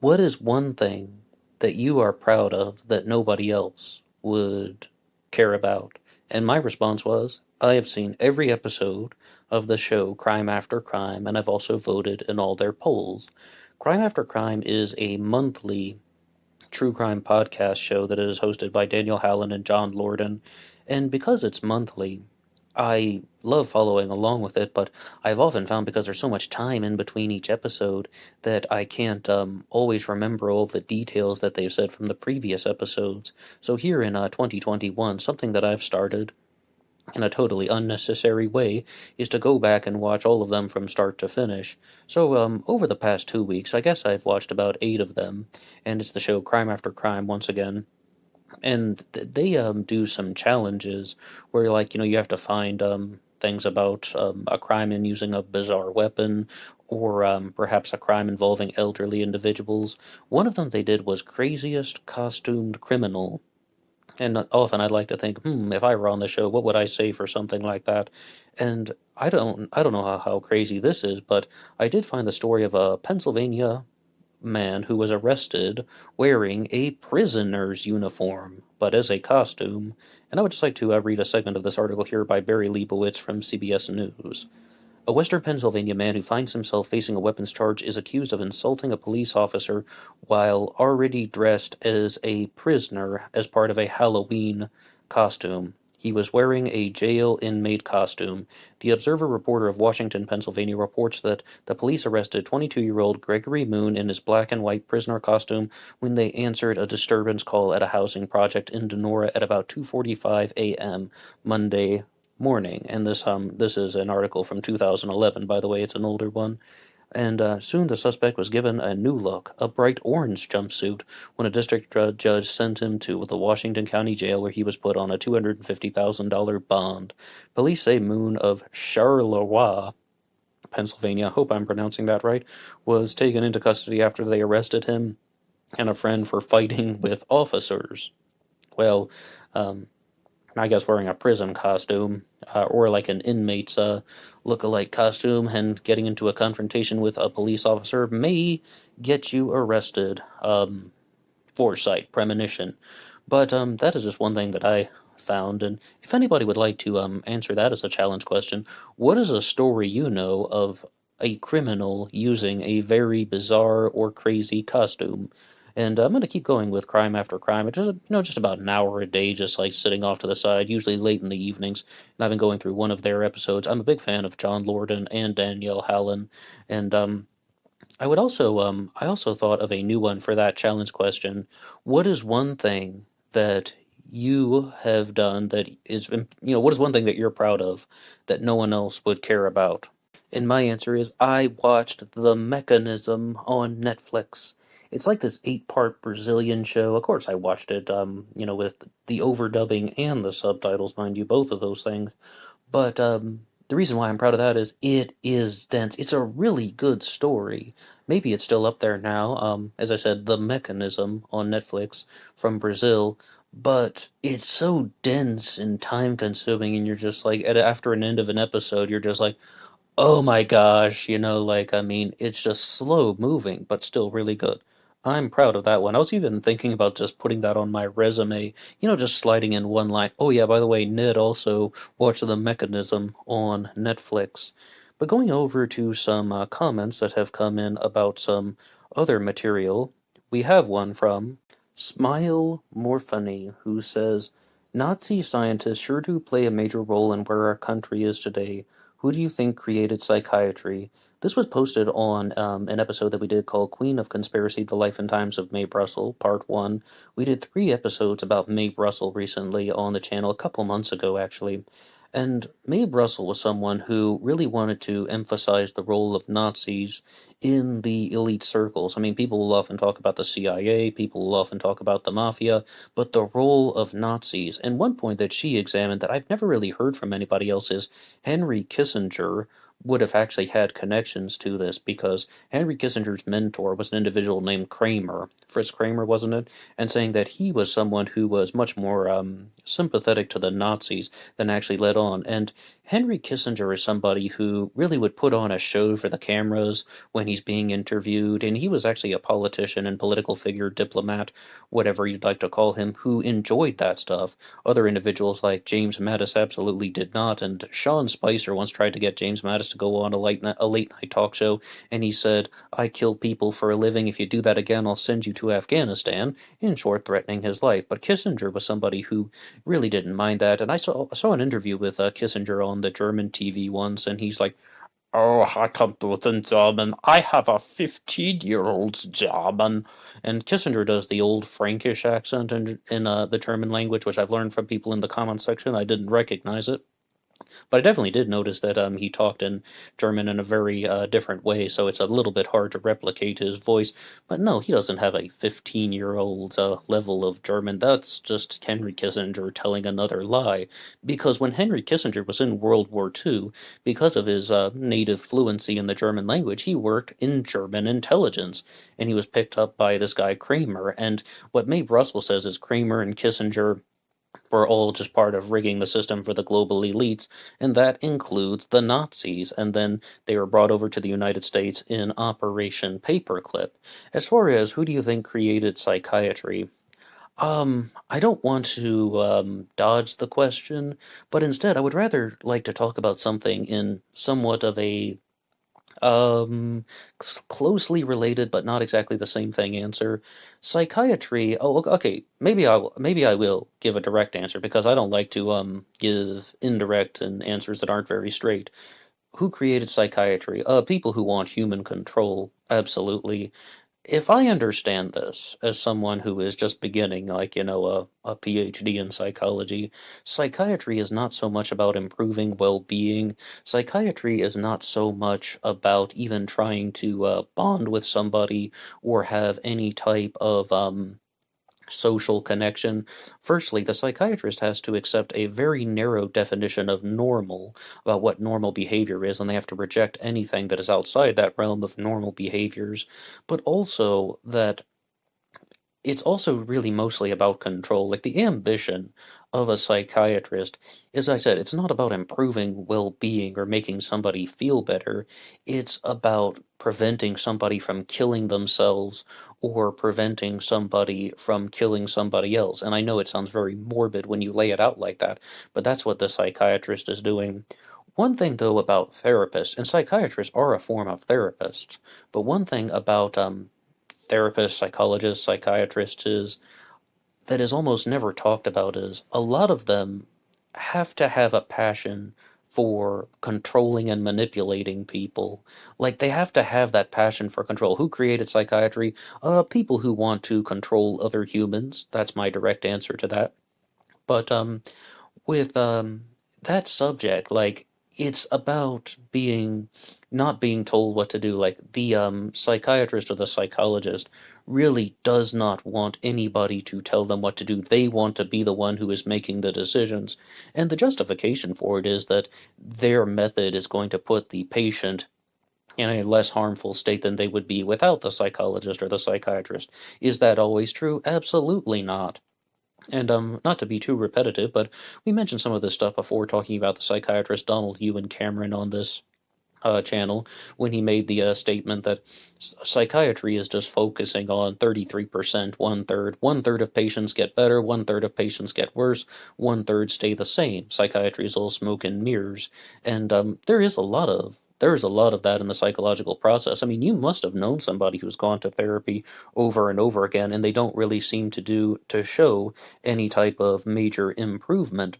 what is one thing that you are proud of that nobody else would care about? And my response was, I have seen every episode of the show Crime After Crime, and I've also voted in all their polls. Crime After Crime is a monthly true crime podcast show that is hosted by Daniel Hallen and John Lorden. And because it's monthly, I love following along with it, but I've often found because there's so much time in between each episode that I can't always remember all the details that they've said from the previous episodes. So here in 2021, something that I've started in a totally unnecessary way is to go back and watch all of them from start to finish. So over the past 2 weeks, I guess I've watched about 8 of them, and it's the show Crime After Crime once again. And they do some challenges where, like, you have to find things about a crime in using a bizarre weapon, or perhaps a crime involving elderly individuals. One of them they did was craziest costumed criminal. And often I'd like to think, if I were on the show, what would I say for something like that? And I don't know how crazy this is, but I did find the story of a Pennsylvania man who was arrested wearing a prisoner's uniform, but as a costume. And I would just like to read a segment of this article here by Barry Leibowitz from CBS News. A Western Pennsylvania man who finds himself facing a weapons charge is accused of insulting a police officer while already dressed as a prisoner as part of a Halloween costume. He was wearing a jail inmate costume. The Observer reporter of Washington, Pennsylvania reports that the police arrested 22-year-old Gregory Moon in his black and white prisoner costume when they answered a disturbance call at a housing project in Donora at about 2:45 a.m. Monday morning. And this is an article from 2011, by the way. It's an older one. And soon the suspect was given a new look, a bright orange jumpsuit, when a district judge sent him to the Washington County Jail, where he was put on a $250,000 bond. Police say Moon of Charleroi, Pennsylvania, I hope I'm pronouncing that right, was taken into custody after they arrested him and a friend for fighting with officers. Well, I guess wearing a prison costume, or like an inmate's look-alike costume, and getting into a confrontation with a police officer may get you arrested. Foresight, premonition. But that is just one thing that I found, and if anybody would like to answer that as a challenge question, what is a story you know of a criminal using a very bizarre or crazy costume? And I'm going to keep going with Crime After Crime. It's just about an hour a day, just like sitting off to the side, usually late in the evenings. And I've been going through one of their episodes. I'm a big fan of John Lorden and Danielle Hallen, and I also thought of a new one for that challenge question. What is one thing that you have done that is, what is one thing that you're proud of that no one else would care about? And my answer is I watched The Mechanism on Netflix. It's like this 8-part Brazilian show. Of course, I watched it, with the overdubbing and the subtitles, mind you, both of those things. But the reason why I'm proud of that is it is dense. It's a really good story. Maybe it's still up there now. As I said, The Mechanism on Netflix from Brazil. But it's so dense and time consuming, and you're just like, after an end of an episode, you're just like, oh my gosh, it's just slow moving, but still really good. I'm proud of that one. I was even thinking about just putting that on my resume, just sliding in one line. Oh yeah, by the way, Ned also watched The Mechanism on Netflix. But going over to some comments that have come in about some other material, we have one from Smile Morphany, who says, Nazi scientists sure do play a major role in where our country is today. Who do you think created psychiatry? This was posted on an episode that we did called Queen of Conspiracy, The Life and Times of Mae Russell, Part 1. We did 3 episodes about Mae Russell recently on the channel, a couple months ago, actually. And Mae Russell was someone who really wanted to emphasize the role of Nazis in the elite circles. I mean, people will often talk about the CIA, people will often talk about the mafia, but the role of Nazis. And one point that she examined that I've never really heard from anybody else is Henry Kissinger would have actually had connections to this because Henry Kissinger's mentor was an individual named Kramer, Fritz Kramer, wasn't it? And saying that he was someone who was much more sympathetic to the Nazis than actually led on. And Henry Kissinger is somebody who really would put on a show for the cameras when he's being interviewed, and he was actually a politician and political figure, diplomat, whatever you'd like to call him, who enjoyed that stuff. Other individuals like James Mattis absolutely did not, and Sean Spicer once tried to get James Mattis to go on a late night talk show, and he said, "I kill people for a living. If you do that again, I'll send you to Afghanistan," in short, threatening his life. But Kissinger was somebody who really didn't mind that, and I saw an interview with Kissinger on the German TV once, and he's like, "Oh, I can't do it in German. I have a 15-year-old's German." And Kissinger does the old Frankish accent in the German language, which I've learned from people in the comments section. I didn't recognize it. But I definitely did notice that he talked in German in a very different way, so it's a little bit hard to replicate his voice. But no, he doesn't have a 15-year-old level of German. That's just Henry Kissinger telling another lie. Because when Henry Kissinger was in World War II, because of his native fluency in the German language, he worked in German intelligence, and he was picked up by this guy Kramer. And what Mae Russell says is Kramer and Kissinger were all just part of rigging the system for the global elites, and that includes the Nazis, and then they were brought over to the United States in Operation Paperclip. As far as who do you think created psychiatry, I don't want to dodge the question, but instead I would rather like to talk about something in somewhat of a closely related but not exactly the same thing answer. Psychiatry. Oh, okay. Maybe I will give a direct answer because I don't like to give indirect and answers that aren't very straight. Who created psychiatry? People who want human control. Absolutely. If I understand this as someone who is just beginning, like, a PhD in psychology, psychiatry is not so much about improving well-being. Psychiatry is not so much about even trying to bond with somebody or have any type of social connection. Firstly, the psychiatrist has to accept a very narrow definition of normal, about what normal behavior is, and they have to reject anything that is outside that realm of normal behaviors, but also that it's also really mostly about control. Like the ambition of a psychiatrist, as I said, it's not about improving well-being or making somebody feel better. It's about preventing somebody from killing themselves or preventing somebody from killing somebody else. And I know it sounds very morbid when you lay it out like that, but that's what the psychiatrist is doing. One thing, though, about therapists, and psychiatrists are a form of therapist, but one thing about therapists, psychologists, psychiatrists is that is almost never talked about is a lot of them have to have a passion for controlling and manipulating people. Like they have to have that passion for control. Who created psychiatry? People who want to control other humans. That's my direct answer to that. But with that subject, like it's about being not being told what to do. Like the psychiatrist or the psychologist really does not want anybody to tell them what to do. They want to be the one who is making the decisions. And the justification for it is that their method is going to put the patient in a less harmful state than they would be without the psychologist or the psychiatrist. Is that always true? Absolutely not. And not to be too repetitive, but we mentioned some of this stuff before talking about the psychiatrist Donald Ewan Cameron on this channel when he made the statement that psychiatry is just focusing on 33%, one third of patients get better, one third of patients get worse, one third stay the same. Psychiatry is all smoke and mirrors, and there is a lot of that in the psychological process. I mean, you must have known somebody who's gone to therapy over and over again, and they don't really seem to show any type of major improvement.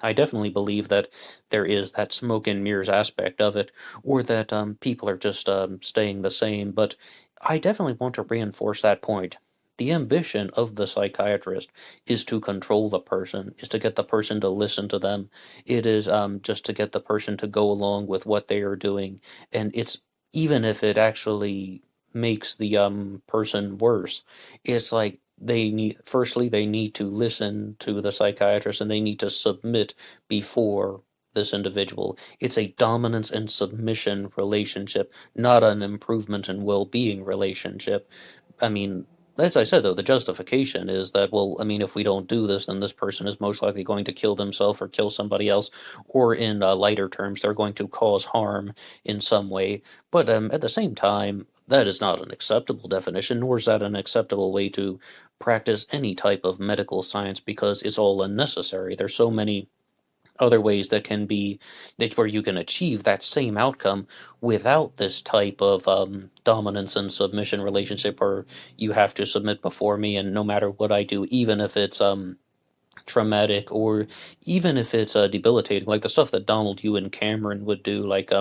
I definitely believe that there is that smoke and mirrors aspect of it, or that people are just staying the same. But I definitely want to reinforce that point. The ambition of the psychiatrist is to control the person, is to get the person to listen to them. It is just to get the person to go along with what they are doing. And it's even if it actually makes the person worse, it's like they need to listen to the psychiatrist and they need to submit before this individual. It's a dominance and submission relationship, not an improvement and well-being relationship. I mean, as I said, though, the justification is that, well, I mean, if we don't do this, then this person is most likely going to kill themselves or kill somebody else, or in lighter terms, they're going to cause harm in some way. But at the same time, that is not an acceptable definition, nor is that an acceptable way to practice any type of medical science because it's all unnecessary. There's so many other ways that can be that where you can achieve that same outcome without this type of dominance and submission relationship where you have to submit before me and no matter what I do, even if it's traumatic or even if it's debilitating, like the stuff that Donald Ewan Cameron would do, like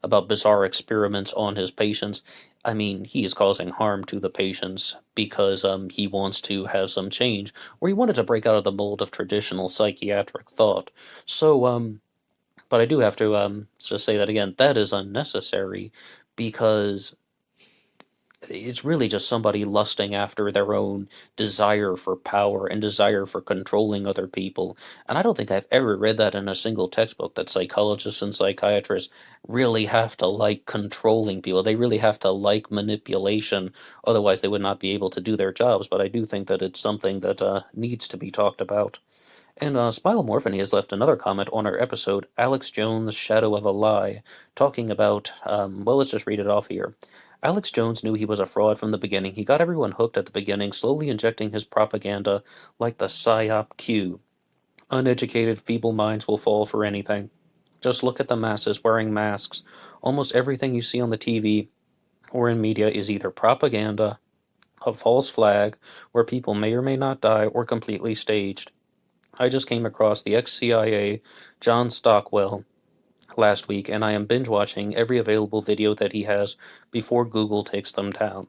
about bizarre experiments on his patients. I mean, he is causing harm to the patients because he wants to have some change, or he wanted to break out of the mold of traditional psychiatric thought. So, but I do have to just say that again, that is unnecessary because it's really just somebody lusting after their own desire for power and desire for controlling other people. And I don't think I've ever read that in a single textbook that psychologists and psychiatrists really have to like controlling people. They really have to like manipulation, otherwise they would not be able to do their jobs. But I do think that it's something that needs to be talked about. And Spilomorphiny has left another comment on our episode, Alex Jones' Shadow of a Lie, talking about, well, let's just read it off here. Alex Jones knew he was a fraud from the beginning. He got everyone hooked at the beginning, slowly injecting his propaganda like the PSYOP cue. Uneducated, feeble minds will fall for anything. Just look at the masses wearing masks. Almost everything you see on the TV or in media is either propaganda, a false flag, where people may or may not die, or completely staged. I just came across the ex-CIA John Stockwell last week, and I am binge watching every available video that he has before Google takes them down.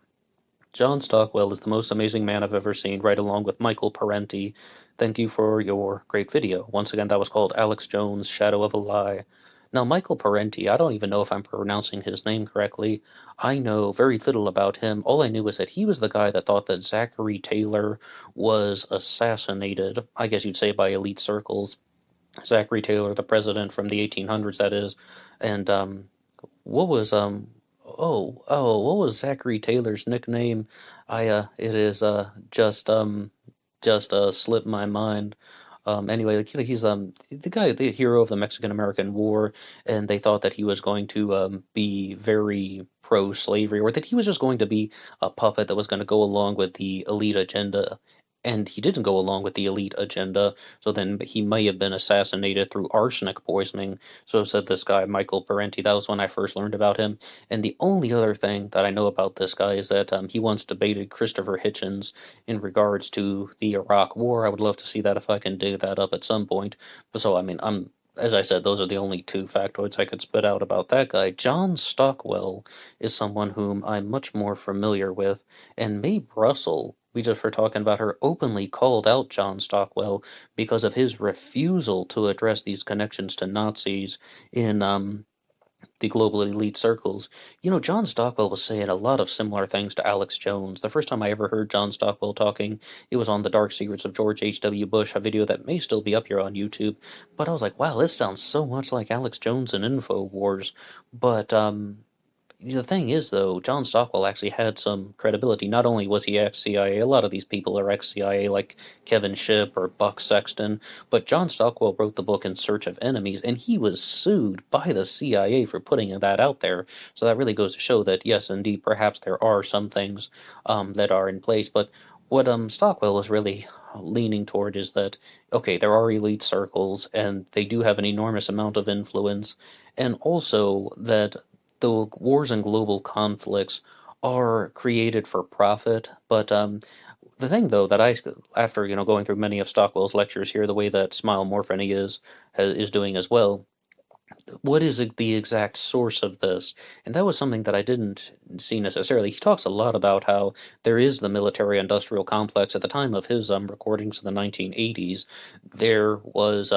John Stockwell is the most amazing man I've ever seen, right along with Michael Parenti. Thank you for your great video. Once again, that was called Alex Jones' Shadow of a Lie. Now, Michael Parenti, I don't even know if I'm pronouncing his name correctly. I know very little about him. All I knew is that he was the guy that thought that Zachary Taylor was assassinated, I guess you'd say by elite circles. Zachary Taylor, the president from the 1800s, that is. And what was what was Zachary Taylor's nickname? It is just slipped my mind. Anyway, like, he's the guy, the hero of the Mexican American War, and they thought that he was going to be very pro-slavery, or that he was just going to be a puppet that was going to go along with the elite agenda. And he didn't go along with the elite agenda, so then he may have been assassinated through arsenic poisoning. So said this guy, Michael Parenti. That was when I first learned about him. And the only other thing that I know about this guy is that he once debated Christopher Hitchens in regards to the Iraq War. I would love to see that if I can dig that up at some point. But so, I mean, as I said, those are the only two factoids I could spit out about that guy. John Stockwell is someone whom I'm much more familiar with, and Mae Brussell, we just were talking about her, openly called out John Stockwell because of his refusal to address these connections to Nazis in the global elite circles. You know, John Stockwell was saying a lot of similar things to Alex Jones. The first time I ever heard John Stockwell talking, it was on The Dark Secrets of George H.W. Bush, a video that may still be up here on YouTube. But I was like, wow, this sounds so much like Alex Jones and InfoWars. But the thing is, though, John Stockwell actually had some credibility. Not only was he ex-CIA, a lot of these people are ex-CIA, like Kevin Shipp or Buck Sexton, but John Stockwell wrote the book In Search of Enemies, and he was sued by the CIA for putting that out there. So that really goes to show that, yes, indeed, perhaps there are some things that are in place, but what Stockwell was really leaning toward is that, okay, there are elite circles, and they do have an enormous amount of influence, and also that the wars and global conflicts are created for profit, but The thing, though, that after going through many of Stockwell's lectures here, the way that Smile Morphiny is doing as well, what is the exact source of this? And that was something that I didn't see necessarily. He talks a lot about how there is the military-industrial complex. At the time of his recordings in the 1980s, there was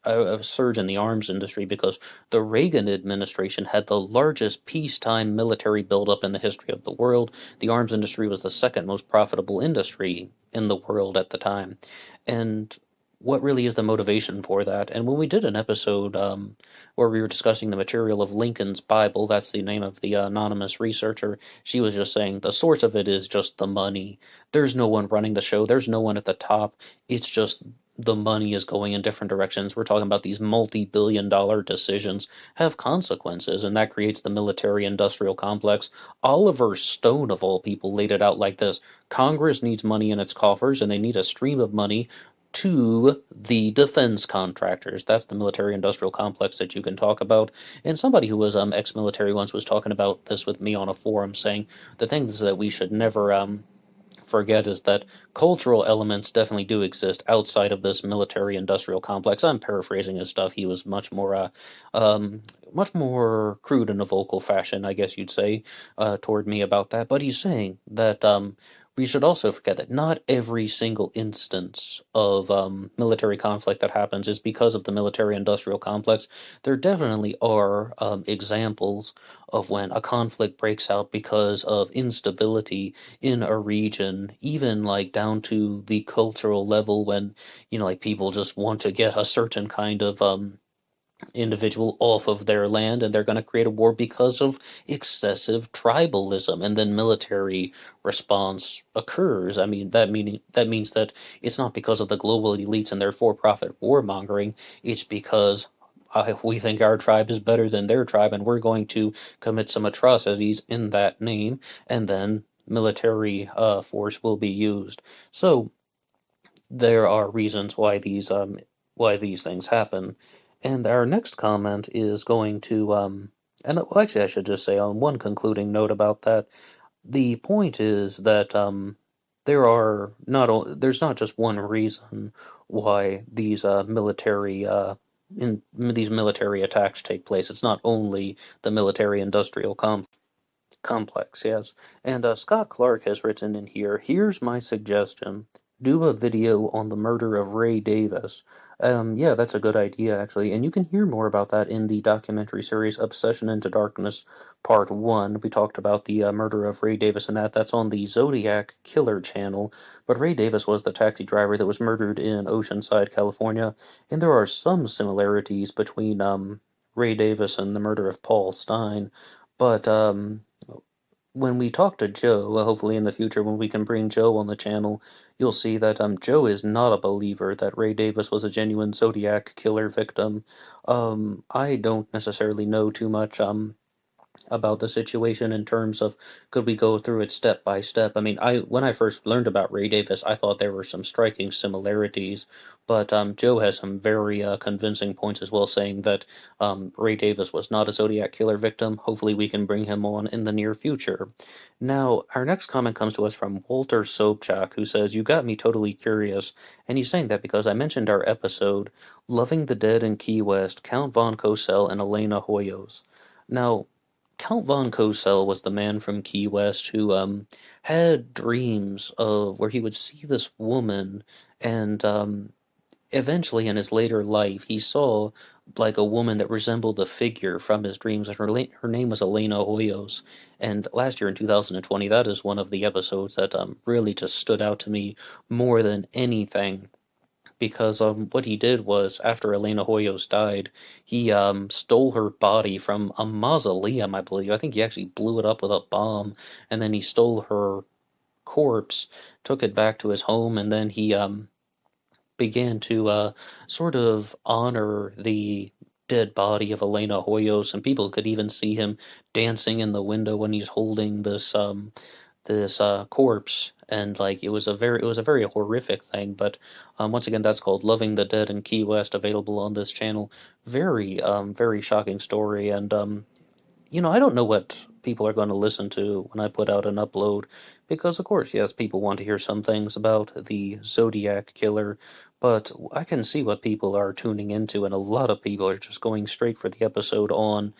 a surge in the arms industry because the Reagan administration had the largest peacetime military buildup in the history of the world. The arms industry was the second most profitable industry in the world at the time. And what really is the motivation for that? And when we did an episode where we were discussing the material of Lincoln's Bible, that's the name of the anonymous researcher, she was just saying the source of it is just the money. There's no one running the show, there's no one at the top. It's just the money is going in different directions. We're talking about these multi-billion-dollar decisions have consequences, and that creates the military-industrial complex. Oliver Stone, of all people, laid it out like this: Congress needs money in its coffers, and they need a stream of money to the defense contractors. That's the military-industrial complex that you can talk about. And somebody who was ex-military once was talking about this with me on a forum, saying the things that we should never forget is that cultural elements definitely do exist outside of this military-industrial complex. I'm paraphrasing his stuff. He was much more crude in a vocal fashion, I guess you'd say, toward me about that. But he's saying that we should also forget that not every single instance of military conflict that happens is because of the military-industrial complex. There definitely are examples of when a conflict breaks out because of instability in a region, even like down to the cultural level when, like people just want to get a certain kind of individual off of their land, and they're going to create a war because of excessive tribalism, and then military response occurs. I mean, that means that it's not because of the global elites and their for-profit warmongering. It's because we think our tribe is better than their tribe, and we're going to commit some atrocities in that name, and then military force will be used. So there are reasons why these things happen. And our next comment is going to and well, actually I should just say on one concluding note about that, the point is that there's not just one reason why these these military attacks take place. It's not only the military industrial complex, yes. And Scott Clark has written in here, here's my suggestion. Do a video on the murder of Ray Davis. Yeah, that's a good idea, actually. And you can hear more about that in the documentary series Obsession into Darkness Part 1. We talked about the murder of Ray Davis and that's on the Zodiac Killer channel. But Ray Davis was the taxi driver that was murdered in Oceanside, California. And there are some similarities between Ray Davis and the murder of Paul Stein. But when we talk to Joe, hopefully in the future when we can bring Joe on the channel, you'll see that Joe is not a believer that Ray Davis was a genuine Zodiac killer victim. I don't necessarily know too much about the situation in terms of could we go through it step by step. I mean, when I first learned about Ray Davis, I thought there were some striking similarities, but Joe has some very convincing points as well, saying that Ray Davis was not a Zodiac killer victim. Hopefully we can bring him on in the near future. Now, our next comment comes to us from Walter Sobchak, who says, you got me totally curious, and he's saying that because I mentioned our episode, Loving the Dead in Key West, Count Von Cosel and Elena Hoyos. Now, Count Von Cosel was the man from Key West who had dreams of where he would see this woman, and eventually in his later life he saw like a woman that resembled a figure from his dreams, and her name was Elena Hoyos. And last year in 2020, that is one of the episodes that really just stood out to me more than anything, because what he did was, after Elena Hoyos died, he stole her body from a mausoleum, I believe. I think he actually blew it up with a bomb, and then he stole her corpse, took it back to his home, and then he began to sort of honor the dead body of Elena Hoyos, and people could even see him dancing in the window when he's holding this corpse, and like it was a very horrific thing. But once again, that's called Loving the Dead in Key West, available on this channel. Very shocking story. And I don't know what people are going to listen to when I put out an upload, because of course, yes, people want to hear some things about the Zodiac killer, but I can see what people are tuning into, and a lot of people are just going straight for the episode on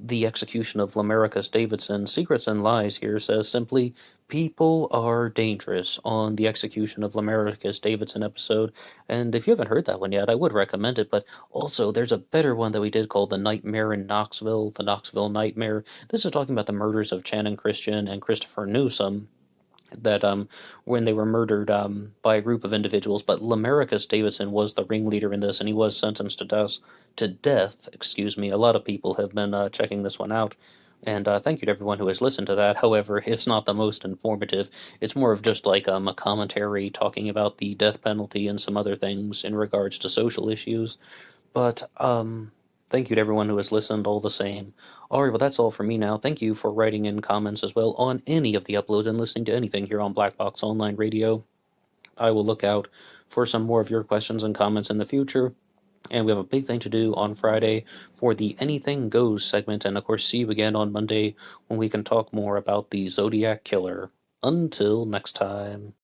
the execution of Lamarcus Davidson. Secrets and Lies here says simply, people are dangerous on the execution of Lamarcus Davidson episode. And if you haven't heard that one yet, I would recommend it. But also, there's a better one that we did called The Nightmare in Knoxville, The Knoxville Nightmare. This is talking about the murders of Channing Christian and Christopher Newsom, that when they were murdered by a group of individuals, but Lamarcus Davidson was the ringleader in this, and he was sentenced to death. Excuse me. A lot of people have been checking this one out, and thank you to everyone who has listened to that. However, it's not the most informative. It's more of just like a commentary talking about the death penalty and some other things in regards to social issues. But thank you to everyone who has listened all the same. Alright, well that's all for me now. Thank you for writing in comments as well on any of the uploads and listening to anything here on Black Box Online Radio. I will look out for some more of your questions and comments in the future. And we have a big thing to do on Friday for the Anything Goes segment. And of course, see you again on Monday when we can talk more about the Zodiac Killer. Until next time.